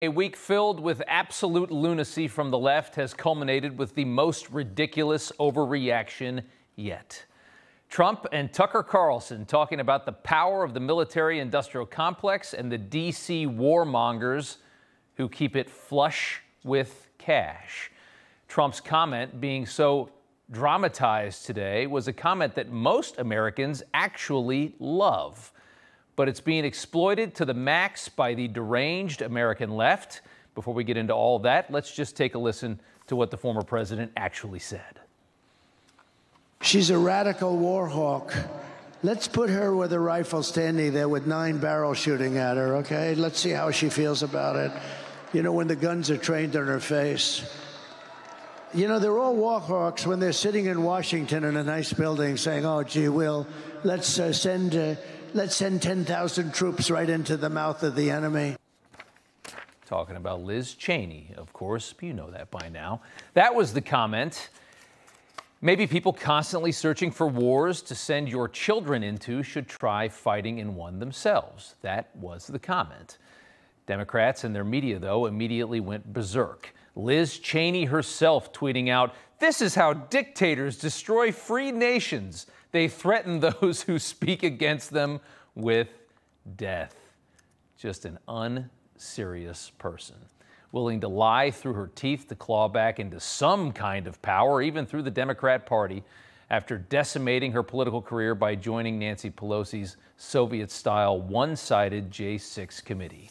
A week filled with absolute lunacy from the left has culminated with the most ridiculous overreaction yet. Trump and Tucker Carlson talking about the power of the military-industrial complex and the D.C. warmongers who keep it flush with cash. Trump's comment being so dramatized today was a comment that most Americans actually love. But it's being exploited to the max by the deranged American left. Before we get into all of that, let's just take a listen to what the former president actually said. She's a radical war hawk. Let's put her with a rifle standing there with 9 barrels shooting at her, okay? Let's see how she feels about it. You know, when the guns are trained on her face. You know, they're all war hawks when they're sitting in Washington in a nice building saying, oh, gee, let's send 10,000 troops right into the mouth of the enemy. Talking about Liz Cheney, of course. You know that by now. That was the comment. Maybe people constantly searching for wars to send your children into should try fighting in one themselves. That was the comment. Democrats and their media, though, immediately went berserk. Liz Cheney herself tweeting out, "This is how dictators destroy free nations. They threaten those who speak against them with death." Just an unserious person, willing to lie through her teeth to claw back into some kind of power, even through the Democrat Party, after decimating her political career by joining Nancy Pelosi's Soviet-style one-sided J6 committee.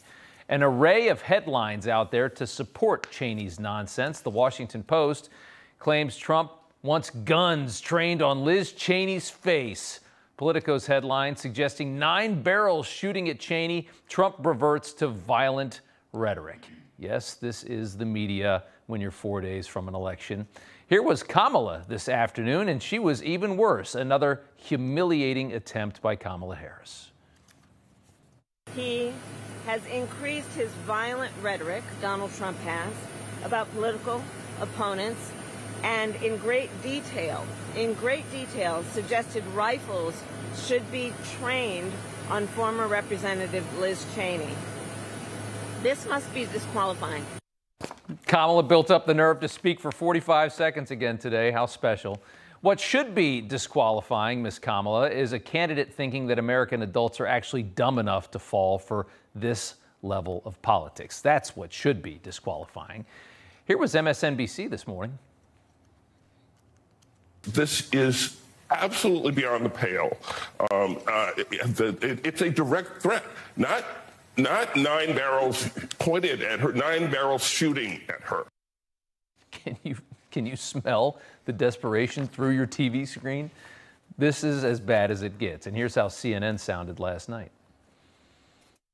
An array of headlines out there to support Cheney's nonsense. The Washington Post claims Trump wants guns trained on Liz Cheney's face. Politico's headline suggesting 9 barrels shooting at Cheney. Trump reverts to violent rhetoric. Yes, this is the media when you're 4 days from an election. Here was Kamala this afternoon, and she was even worse. Another humiliating attempt by Kamala Harris. He has increased his violent rhetoric, Donald Trump has, about political opponents, and in great detail, suggested rifles should be trained on former Representative Liz Cheney. This must be disqualifying. Kamala built up the nerve to speak for 45 seconds again today. How special. What should be disqualifying, Ms. Kamala, is a candidate thinking that American adults are actually dumb enough to fall for this level of politics. That's what should be disqualifying. Here was MSNBC this morning. This is absolutely beyond the pale. It's a direct threat, not 9 barrels pointed at her, 9 barrels shooting at her. Can you smell the desperation through your TV screen? This is as bad as it gets. And here's how CNN sounded last night.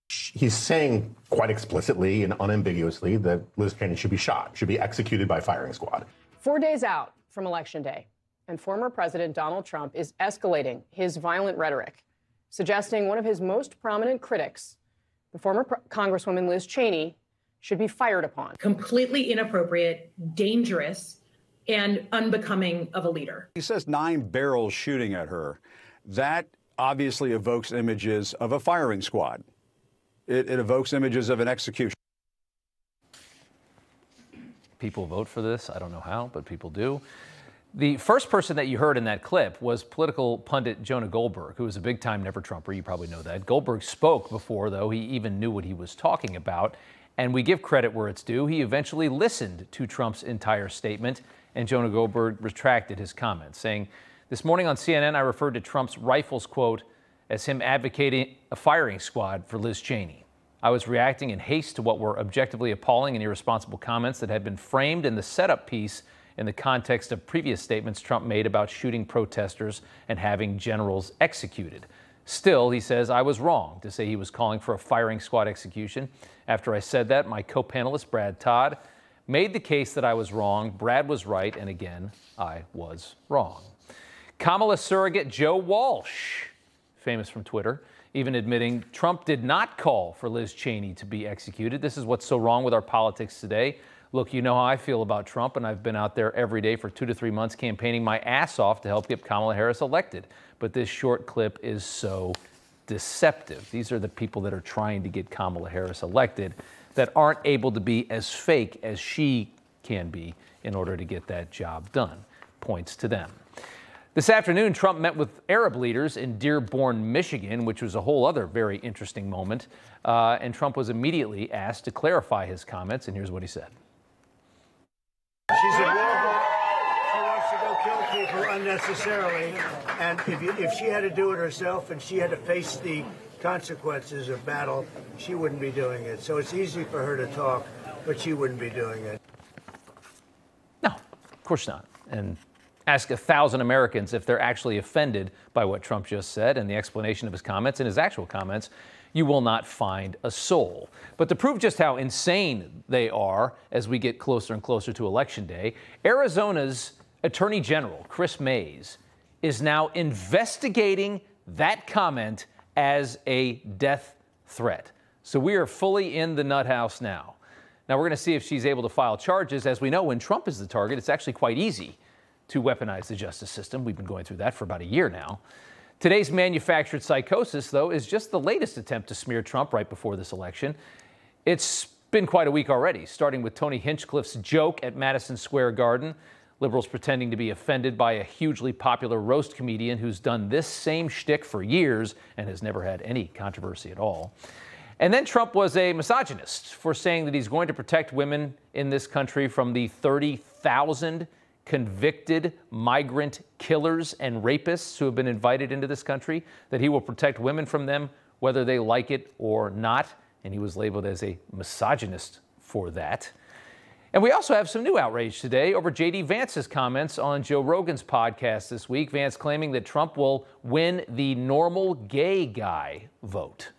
He's saying quite explicitly and unambiguously that Liz Cheney should be shot, should be executed by firing squad. 4 days out from Election Day, and former President Donald Trump is escalating his violent rhetoric, suggesting one of his most prominent critics, the former Congresswoman Liz Cheney, should be fired upon. Completely inappropriate, dangerous, and unbecoming of a leader. He says 9 barrels shooting at her. That obviously evokes images of a firing squad. It evokes images of an execution. People vote for this. I don't know how, but people do. The first person that you heard in that clip was political pundit Jonah Goldberg, who is a big-time never-Trumper. You probably know that. Goldberg spoke before, though, he even knew what he was talking about. And we give credit where it's due. He eventually listened to Trump's entire statement, and Jonah Goldberg retracted his comments, saying, "This morning on CNN, I referred to Trump's rifles quote as him advocating a firing squad for Liz Cheney. I was reacting in haste to what were objectively appalling and irresponsible comments that had been framed in the setup piece in the context of previous statements Trump made about shooting protesters and having generals executed. Still, he says, I was wrong to say he was calling for a firing squad execution. After I said that, my co-panelist, Brad Todd, made the case that I was wrong. Brad was right, and again, I was wrong." Kamala surrogate Joe Walsh, famous from Twitter, even admitting Trump did not call for Liz Cheney to be executed. "This is what's so wrong with our politics today. Look, you know how I feel about Trump, and I've been out there every day for 2 to 3 months campaigning my ass off to help get Kamala Harris elected. But this short clip is so deceptive." These are the people that are trying to get Kamala Harris elected. that aren't able to be as fake as she can be in order to get that job done. Points to them. This afternoon, Trump met with Arab leaders in Dearborn, Michigan, which was a whole other very interesting moment. And Trump was immediately asked to clarify his comments, and here's what he said. She's a war hawk. She wants to go kill people unnecessarily. And if she had to do it herself and she had to face the consequences of battle, she wouldn't be doing it. So it's easy for her to talk, but she wouldn't be doing it. No, of course not. And ask 1,000 Americans if they're actually offended by what Trump just said and the explanation of his comments and his actual comments. You will not find a soul. But to prove just how insane they are as we get closer and closer to Election Day, Arizona's Attorney General, Chris Mays, is now investigating that comment as a death threat. So we are fully in the nut house now. Now we're going to see if she's able to file charges. As we know, when Trump is the target, it's actually quite easy to weaponize the justice system. We've been going through that for about a year now. Today's manufactured psychosis, though, is just the latest attempt to smear Trump right before this election. It's been quite a week already, starting with Tony Hinchcliffe's joke at Madison Square Garden, liberals pretending to be offended by a hugely popular roast comedian who's done this same shtick for years and has never had any controversy at all. And then Trump was a misogynist for saying that he's going to protect women in this country from the 30,000 convicted migrant killers and rapists who have been invited into this country, that he will protect women from them whether they like it or not. And he was labeled as a misogynist for that. And we also have some new outrage today over J.D. Vance's comments on Joe Rogan's podcast this week. Vance claiming that Trump will win the normal gay guy vote.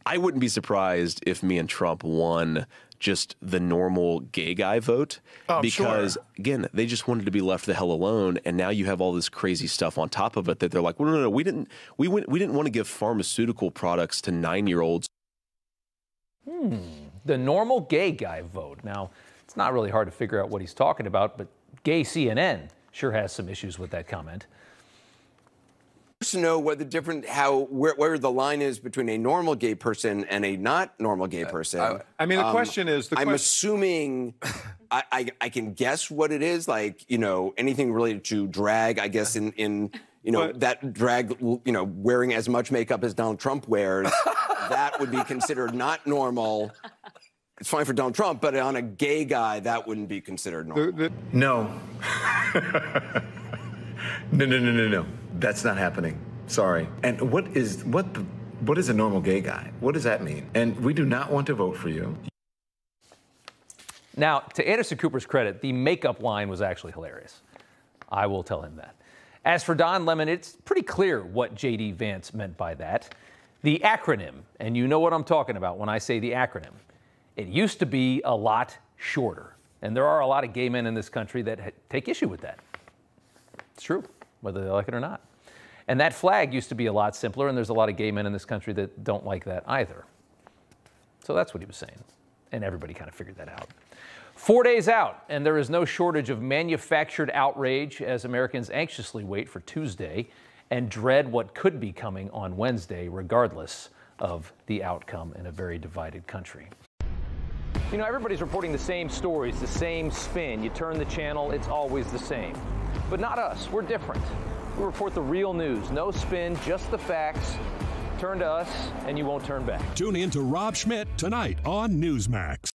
I wouldn't be surprised if me and Trump won just the normal gay guy vote, because again, they just wanted to be left the hell alone, and now you have all this crazy stuff on top of it that they're like, well, no, we didn't want to give pharmaceutical products to 9-year-olds. The normal gay guy vote. Now, it's not really hard to figure out what he's talking about, but gay CNN sure has some issues with that comment. To know what the different, where the line is between a normal gay person and a not normal gay person. I mean, the question is, I'm assuming I can guess what it is, like, you know, anything related to drag, I guess, in you know, that drag, you know, wearing as much makeup as Donald Trump wears, that would be considered not normal. It's fine for Donald Trump, but on a gay guy, that wouldn't be considered normal. No. No. That's not happening. Sorry. And what is a normal gay guy? What does that mean? And we do not want to vote for you. Now, to Anderson Cooper's credit, the makeup line was actually hilarious. I will tell him that. As for Don Lemon, it's pretty clear what J.D. Vance meant by that. The acronym, and you know what I'm talking about when I say the acronym. It used to be a lot shorter, and there are a lot of gay men in this country that take issue with that. It's true, whether they like it or not. And that flag used to be a lot simpler, and there's a lot of gay men in this country that don't like that either. So that's what he was saying, and everybody kind of figured that out. 4 days out, and there is no shortage of manufactured outrage as Americans anxiously wait for Tuesday and dread what could be coming on Wednesday, regardless of the outcome in a very divided country. You know, everybody's reporting the same stories, the same spin. You turn the channel, it's always the same. But not us. We're different. We report the real news. No spin, just the facts. Turn to us, and you won't turn back. Tune in to Rob Schmitt Tonight on Newsmax.